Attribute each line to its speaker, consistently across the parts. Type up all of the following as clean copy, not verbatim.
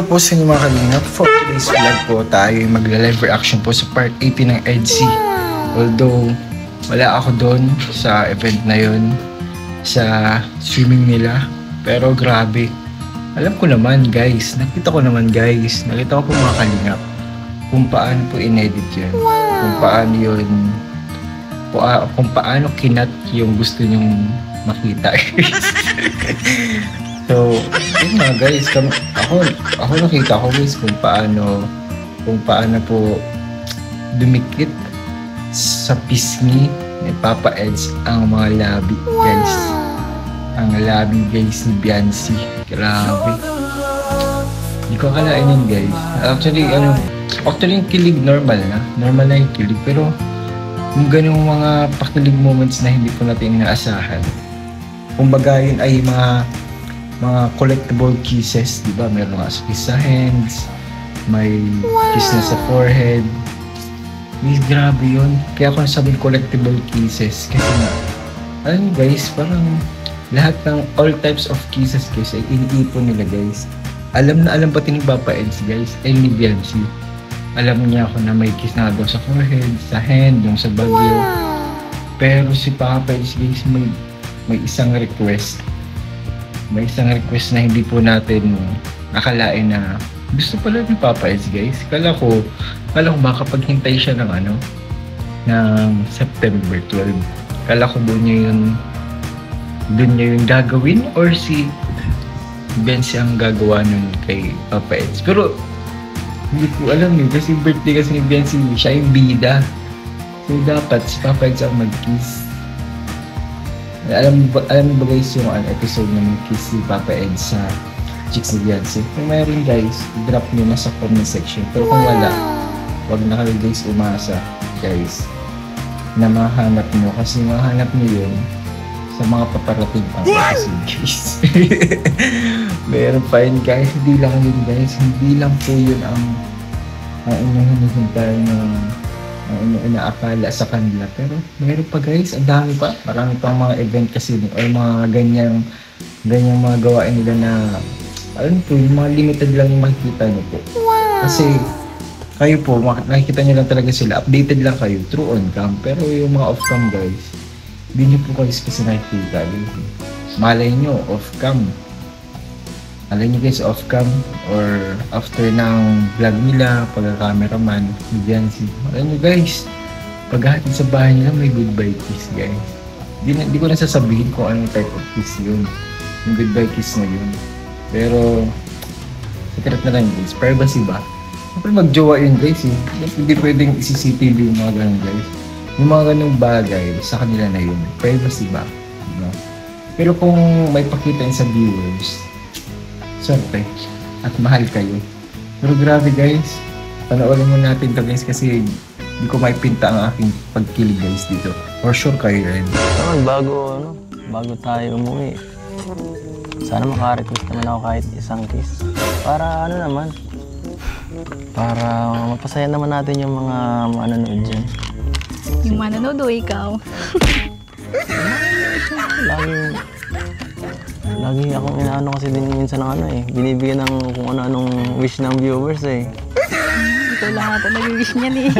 Speaker 1: po sa inyo mga kalingap. For today's vlog po, tayo ay magla-live reaction po sa part 80 ng EDSI. Although, wala ako doon sa event na yun, sa swimming nila. Pero grabe, alam ko naman guys, nakita ko po mga kalingap kung paano po inedit yun. Kung paano yun, kung paano kinat yung gusto nyong makita. So, yun nga guys, ako nakita ko guys kung paano po dumikit sa pisngi ni Papa Eds ang mga labi guys. Ang labi guys ni Biancy. Grabe. Hindi ko akalain yun guys. Actually yung kilig normal na yung kilig. Pero yung ganyung mga pakilig moments na hindi ko natin inaasahan. Kumbaga yun ay mga collectible kisses, di ba? Meron nga kiss sa hands, may kiss na sa forehead. Grabe yun. Kaya ako nasabing collectible kisses. Kasi nga, alam guys, parang lahat ng all types of kisses guys ay iniipon nila guys. Alam pati ni Papa Eds guys, ay ni Biancy. Alam niya ako na may kiss na daw sa forehead, sa hand, yung sa bagyo. Pero si Papa Eds guys, may isang request. May isang request na hindi po natin akalain na gusto pala ni Papa Eds guys. Kala ko baka paghintay siya ng September 12. Kala ko doon niya yung gagawin or si Biancy ang gagawa nun kay Papa Eds. Pero hindi ko alam yun kasi birthday kasi ni Biancy, siya yung bida. So dapat si Papa Eds ang mag-kiss. Alam mo ba guys yung episode ng kiss si Papa Eds sa Chicks ni Biancy? Kung mayroon guys, drop nyo na sa comment section. Pero kung wala, wag na kayo guys umasa guys na mahanap nyo. Kasi mahanap nyo yun sa mga paparating pang episode guys. Meron pa yun guys, hindi lang po yun ang inyong hinihintay ng ang inaakala sa kanila. Pero meron pa guys, ang dami pa. Marami pang mga event kasi o mga ganyang mga gawain nila na alam po, yung mga limited lang yung makikita nyo po. Kasi kayo po, nakikita nyo lang talaga sila. Updated lang kayo through on-cam. Pero yung mga off-cam guys, hindi nyo po guys kasi nakikita. Malay nyo, off-cam. Malay nyo guys, off-cam or after ng vlog nila, pagka-cameraman, ni Biancy. Malay nyo guys, paghahatid sa bahay nila, may goodbye kiss guys. Hindi ko na sasabihin kung anong type of kiss yun. Yung goodbye kiss na yun. Pero, secret na lang guys, privacy ba? Siyempre mag-jowa yun guys eh. Hindi pwedeng isi-CCTV yung mga ganun guys. Yung mga ganung bagay, sa kanila na yun. Privacy ba? No? Pero kung may pakita yun sa viewers, swerte at mahal kayo. Pero grabe guys, panoorin mo natin to guys kasi hindi ko maipinta ang aking pagkilig guys dito. For sure kayo rin. Bago tayo umuwi, sana makarequest naman ako kahit isang kiss. Para para mapasaya naman natin yung mga manonood dyan.
Speaker 2: Yung manonood o ikaw?
Speaker 3: Lagi akong inaano kasi din minsan ng binibigyan ng kung ano-anong wish ng viewers eh.
Speaker 2: Ikaw lahat ang nag-wish niyan eh.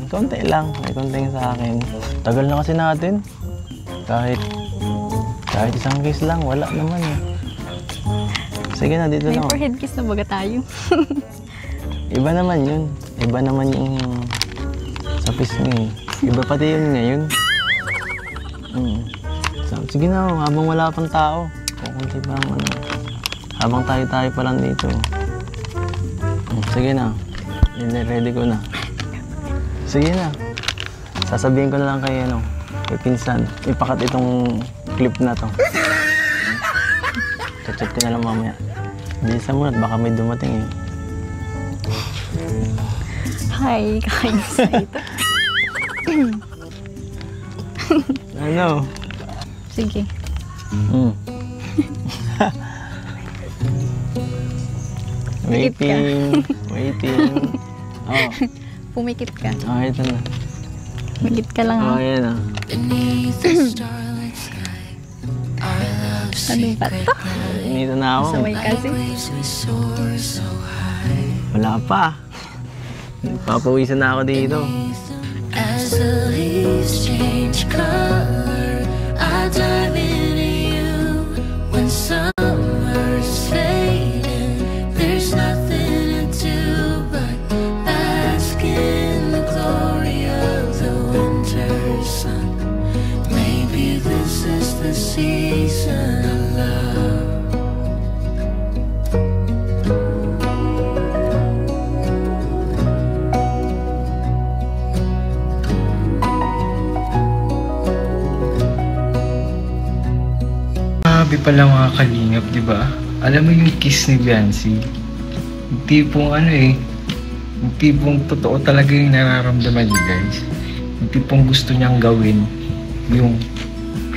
Speaker 3: Konti lang, may konting sa akin. Tagal na kasi natin. Kahit isang kiss lang, wala naman eh. Sige na, dito lang.
Speaker 2: May forehead kiss na baga tayo.
Speaker 3: Iba naman yun. Iba naman yung sa pisngi. Iba pati yun ngayon. Sige na, habang wala pang tao. Kukunti pa habang tayo pa lang dito. Sige na. Ready ko na. Sige na. Sasabihin ko na lang kay pinsan. Ipakat itong clip na to. Chat ko na lang mamaya. Bilisan mo na at baka may dumating eh.
Speaker 2: Hi, kakainis na ito.
Speaker 3: Ano?
Speaker 2: Sige.
Speaker 3: Waiting. Oh.
Speaker 2: Pumikit ka.
Speaker 3: Oh, ito na.
Speaker 2: Pumikit ka lang.
Speaker 3: Oh, yan ah.
Speaker 2: Ano ba to?
Speaker 3: Umita na ako.
Speaker 2: Sabay kasi.
Speaker 3: Wala pa. Papawisan na ako dito.
Speaker 4: As the leaves change color, I dive into you. When summer's fading, there's nothing to do but bask in the glory of the winter sun. Maybe this is the season of love.
Speaker 1: Grabe pala mga kalingap, di ba? Alam mo yung kiss ni Biancy? Yung tipong ano eh, yung tipong totoo talaga yung nararamdaman niya guys. Yung tipong gusto niyang gawin yung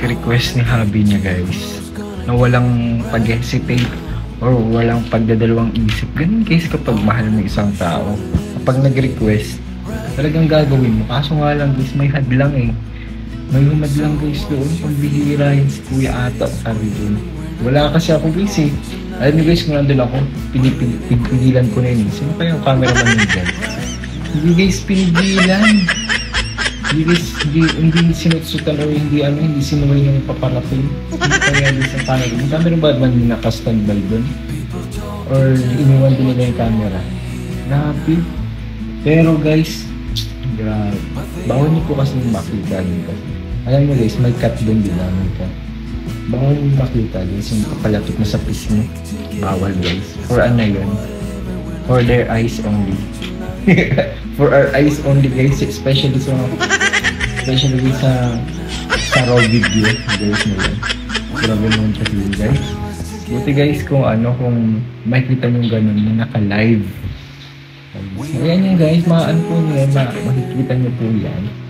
Speaker 1: request ni hubby niya guys. Na walang pag-hesitate or walang pagdadalawang isip. Ganun guys kapag mahal mo isang tao. Kapag nag-request, talagang gagawin mo. Kaso nga lang guys, may hadlang eh. May humad lang guys doon, kung bihira yun si Kuya Ata, sabi doon. Wala kasi ako guys eh. Alam niyo guys, kung nandun ako, pinipigilan ko na yun. Sino kaya yung cameraman yun dyan? Hindi guys, pinigilan. Hindi guys, hindi sinutsutan o hindi sinuway yung paparating. Sino kaya guys ang camera? Yung camera ba man yung naka-standby doon? Or iniwan din nila yung camera? Grabe. Pero guys, grabe. Bawal niyo po kasi makita dito. Alam mo guys, may cut din din namin ka. Bawal yung makita guys, yung kapalatot mo sa piece mo. Bawal guys. For ano yun? For their eyes only. For our eyes only guys, especially sa raw video guys mo yun. Grabe mo yung kasi guys. Buti guys kung makikita nyo ganun na naka-live. Ayan yung guys, makikita nyo po yan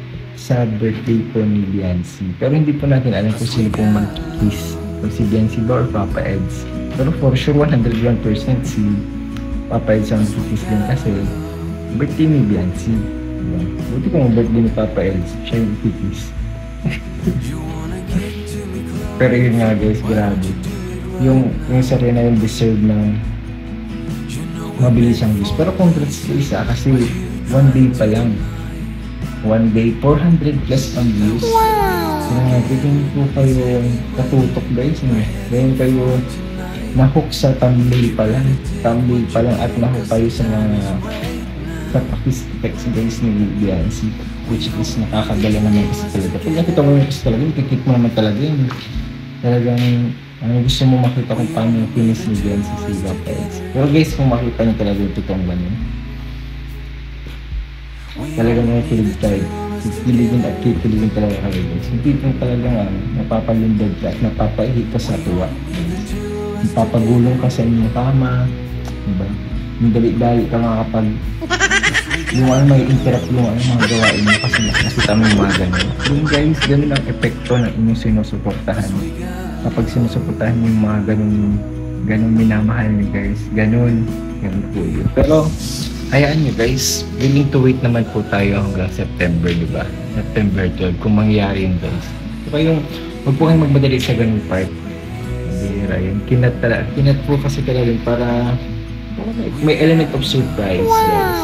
Speaker 1: sa birthday po ni Biancy. Pero hindi po natin alam kung sino pong mag-kiss. Kung si Biancy ba or Papa Eds. Pero for sure 101% si Papa Eds ang mag-kiss din kasi birthday ni Biancy. Buti kung birthday ni Papa Eds, siya yung kiss. Pero yun nga guys, grabe. Yung Serena yung deserve ng mabilis ang views. Pero congrats sa isa kasi one day pa lang. One day, 400 plus ang views. Wow! Bigyan po kayo katutok guys. Bigyan kayo nahook sa thumbnail pa lang. Thumbnail pa lang at nahook kayo sa mga text guys ni Biancy. Which is nakakagala naman kasi talaga. Pag nakita mo yung kasi talaga, ikikik mo naman talaga yun. Talagang gusto mo makita kung paano yung finish ni Biancy si Papa. Pero guys, kung makita nyo talaga yung totoong ganun, talagang nakikilig tayo. Kikiligin at kikiligin talaga kayo guys. Yung tipong talagang napapalindad ka at napapaihi ka sa tuwa. Napapagulong ka sa inyong kama. Diba? Yung dali-dali ka nga kapag may interrupt mga gawain mo kasi nakasita mo yung mga ganun. Yung guys, ganun ang epekto ng inyong sinusuportahan. Kapag sinusuportahan mo yung mga ganun minamahal niyo guys. Ganun po yun. Pero, hayaan nyo guys, willing to wait naman po tayo hanggang September, di ba? September 12, kung mangyari yun guys. So yung, huwag po kayong magmadali sa ganung part. Bihira yun. Kinat po kasi talaga para may element of surprise guys.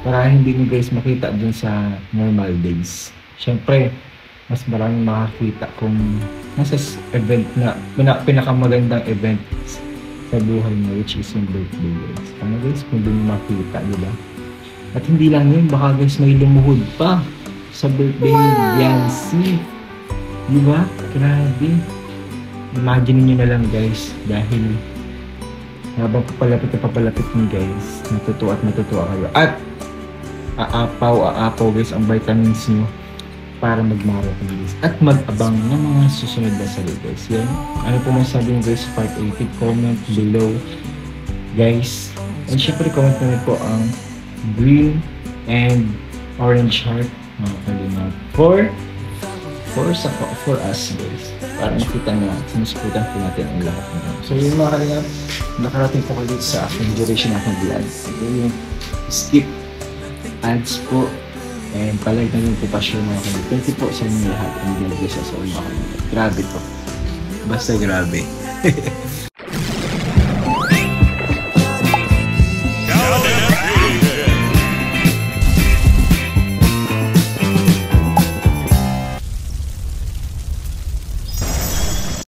Speaker 1: Para hindi nyo guys makita dun sa normal days. Siyempre, mas maraming makakita kung nasa event na, pinakamagandang event sa buhay mo, which is yung birthday guys. Ano guys, kung doon makita, diba? At hindi lang yun, baka guys may lumuhod pa sa birthday ni Biancy. Diba? Grabe. Imagine nyo na lang guys, dahil habang papalapit nyo guys, natutuwa kayo. At aapaw guys ang vitamins nyo para mag-marathon guys. At mag-abang ng mga susunod na salo guys. Yan. Ano po masabi nyo guys, part 80, comment below guys. And syempre comment nyo po ang green and orange heart mga kalimot for us guys. Para makita na sinusuputan po natin ang lahat nyo. So yung mga kalimot, nakarating po kayo sa aking duration ng aking vlog. Ito yung skip ads po. And palike na rin po pa share mga kanil. Thank you po sa inyo lahat. And God bless us all mga kanil. Grabe po. Basta grabe.